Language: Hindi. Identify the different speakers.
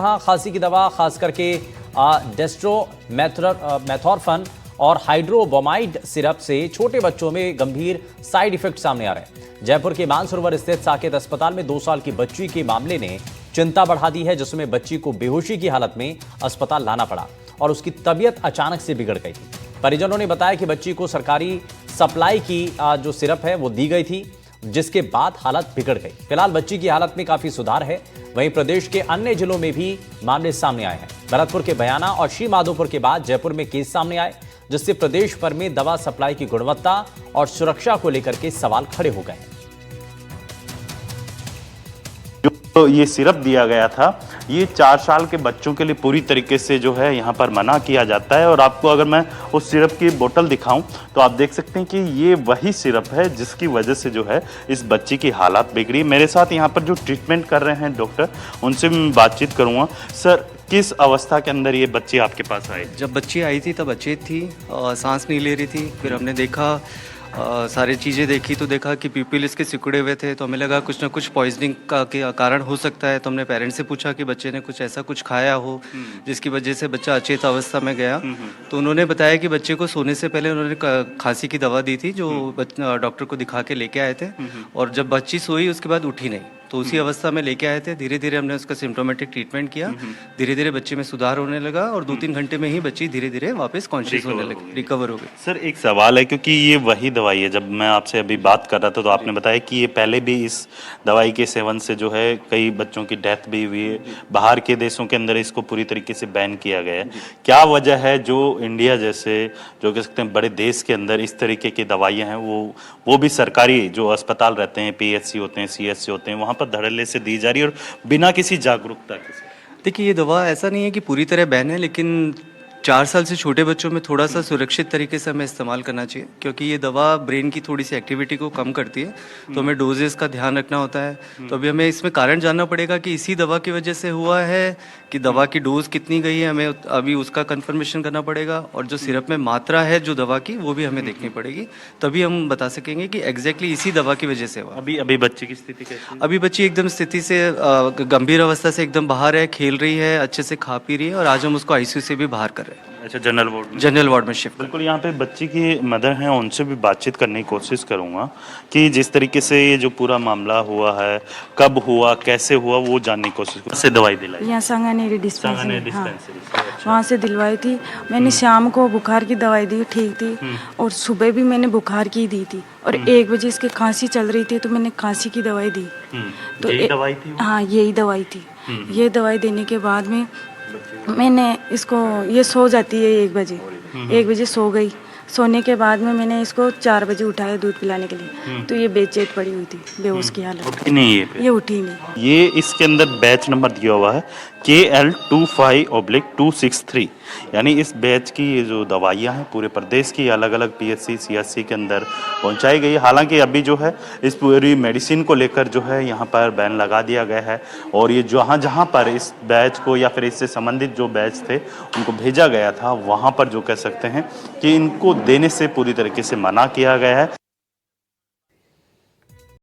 Speaker 1: हाँ, खांसी की दवा खास करके मेथॉर्फन और हाइड्रोबोमाइड सिरप से छोटे बच्चों में गंभीर साइड इफेक्ट सामने आ रहे हैं। जयपुर के मानसरोवर स्थित साकेत अस्पताल में 2 साल की बच्ची के मामले ने चिंता बढ़ा दी है, जिसमें बच्ची को बेहोशी की हालत में अस्पताल लाना पड़ा और उसकी तबीयत अचानक से बिगड़ गई थी। परिजनों ने बताया कि बच्ची को सरकारी सप्लाई की जो सिरप है वो दी गई थी, जिसके बाद हालत बिगड़ गई। फिलहाल बच्ची की हालत में काफी सुधार है। वहीं प्रदेश के अन्य जिलों में भी मामले सामने आए हैं। भरतपुर के बयाना और श्री माधोपुर के बाद जयपुर में केस सामने आए, जिससे प्रदेश भर में दवा सप्लाई की गुणवत्ता और सुरक्षा को लेकर के सवाल खड़े हो गए हैं।
Speaker 2: जो ये सिरप दिया गया था, ये 4 साल के बच्चों के लिए पूरी तरीके से जो है यहाँ पर मना किया जाता है। और आपको अगर मैं उस सिरप की बोतल दिखाऊं तो आप देख सकते हैं कि ये वही सिरप है जिसकी वजह से जो है इस बच्ची की हालत बिगड़ी। मेरे साथ यहाँ पर जो ट्रीटमेंट कर रहे हैं डॉक्टर, उनसे मैं बातचीत करूँगा। सर, किस अवस्था के अंदर ये बच्ची आपके पास आई?
Speaker 3: जब बच्ची आई थी तब अचेत थी, सांस नहीं ले रही थी। फिर हमने देखा, सारी चीज़ें देखी तो देखा कि पीपल इसके सिकुड़े हुए थे, तो हमें लगा कुछ ना कुछ पॉइजनिंग का कारण हो सकता है। तो हमने पेरेंट्स से पूछा कि बच्चे ने कुछ ऐसा कुछ खाया हो जिसकी वजह से बच्चा अचेत अवस्था में गया। तो उन्होंने बताया कि बच्चे को सोने से पहले उन्होंने खांसी की दवा दी थी, जो डॉक्टर को दिखा के लेके आए थे। और जब बच्ची सोई उसके बाद उठी नहीं, तो उसी अवस्था में लेके आए थे। धीरे धीरे हमने उसका सिम्टोमेटिक ट्रीटमेंट किया। धीरे धीरे बच्चे में सुधार होने लगा और 2-3 घंटे में ही बच्ची धीरे धीरे वापस कॉन्शियस होने लगी, रिकवर हो गई।
Speaker 2: सर, एक सवाल है, क्योंकि ये वही दवाई है, जब मैं आपसे अभी बात कर रहा था तो आपने बताया कि ये पहले भी इस दवाई के सेवन से जो है कई बच्चों की डेथ भी हुई है। बाहर के देशों के अंदर इसको पूरी तरीके से बैन किया गया है। क्या वजह है जो इंडिया जैसे, जो कह सकते हैं बड़े देश के अंदर इस तरीके की दवाइयाँ हैं, वो भी सरकारी जो अस्पताल रहते हैं, PHC होते हैं, CHC होते हैं, वहाँ पर धड़ल्ले से दी जा रही है और बिना किसी जागरूकता के।
Speaker 3: देखिए, ये दवा ऐसा नहीं है कि पूरी तरह बैन है, लेकिन 4 साल से छोटे बच्चों में थोड़ा सा सुरक्षित तरीके से हमें इस्तेमाल करना चाहिए, क्योंकि ये दवा ब्रेन की थोड़ी सी एक्टिविटी को कम करती है। तो हमें डोजेस का ध्यान रखना होता है। तो अभी हमें इसमें कारण जानना पड़ेगा कि इसी दवा की वजह से हुआ है कि दवा की डोज कितनी गई है, हमें अभी उसका कंफर्मेशन करना पड़ेगा। और जो सिरप में मात्रा है जो दवा की, वो भी हमें देखनी पड़ेगी, तभी हम बता सकेंगे कि एग्जैक्टली इसी दवा की वजह से हुआ।
Speaker 2: अभी बच्चे की स्थिति कैसी है?
Speaker 3: अभी बच्ची एकदम स्थिति से गंभीर अवस्था से एकदम बाहर है, खेल रही है, अच्छे से खा पी रही है और आज हम उसको ICU से भी बाहर कर रहे हैं।
Speaker 2: अच्छा, जनरल वार्ड में शिफ्ट। बिल्कुल, यहाँ पे बच्ची की मदर हैं, उनसे भी बातचीत करने की कोशिश करूँगा कि जिस तरीके से ये जो पूरा मामला हुआ है, कब हुआ, कैसे हुआ, वो जानने की कोशिश करूँ। से दवाई दिलाई?
Speaker 4: यहाँ सांगानेरी डिस्पेंसरी, हाँ,
Speaker 2: अच्छा।
Speaker 4: वहाँ से दिलवाई थी मैंने। शाम को बुखार की दवाई दी, ठीक थी। और सुबह भी मैंने बुखार की दी थी और 1 बजे इसके खांसी चल रही थी, तो मैंने खांसी की दवाई दी।
Speaker 2: तो यही दवाई थी?
Speaker 4: हाँ, यही दवाई थी। ये दवाई देने के बाद में मैंने इसको, ये सो जाती है 1 बजे, 1 बजे सो गई। सोने के बाद में मैंने इसको 4 बजे उठाया दूध पिलाने के लिए, तो ये बेचैन पड़ी हुई थी, बेहोश की हालत।
Speaker 2: उठी नहीं है?
Speaker 4: ये उठी नहीं।
Speaker 2: ये इसके अंदर बैच नंबर दिया हुआ है KL25/263, यानी इस बैच की ये जो दवाइयाँ हैं पूरे प्रदेश की अलग अलग PHC CHC के अंदर पहुंचाई गई है। हालांकि अभी जो है इस पूरी मेडिसिन को लेकर जो है यहाँ पर बैन लगा दिया गया है और ये जहाँ पर इस बैच को या फिर इससे संबंधित जो बैच थे उनको भेजा गया था, वहाँ पर जो कह सकते हैं कि इनको देने से पूरी तरीके से मना किया गया है।